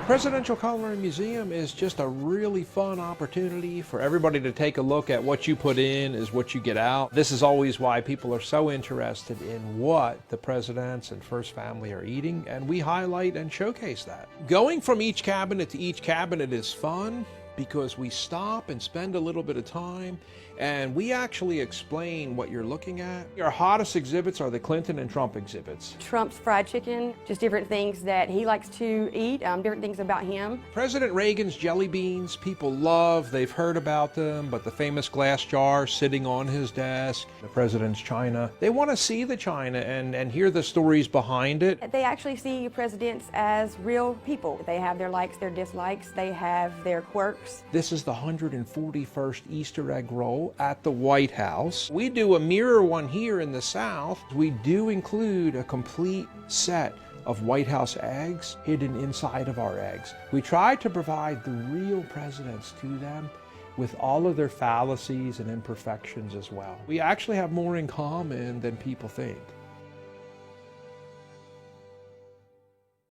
Presidential Culinary Museum is just a really fun opportunity for everybody to take a look at what you put in is what you get out. This is always why people are so interested in what the presidents and first family are eating, and we highlight and showcase that. Going from each cabinet to each cabinet is fun because we stop and spend a little bit of time and we actually explain what you're looking at. Our hottest exhibits are the Clinton and Trump exhibits. Trump's fried chicken, just different things that he likes to eat, different things about him. President Reagan's jelly beans, people love, they've heard about them, but the famous glass jar sitting on his desk, the president's china, they want to see the china and hear the stories behind it. They actually see presidents as real people. They have their likes, their dislikes, they have their quirks. This is the 141st Easter egg roll at the White House. We do a mirror one here in the South. We do include a complete set of White House eggs hidden inside of our eggs. We try to provide the real presidents to them with all of their fallacies and imperfections as well. We actually have more in common than people think.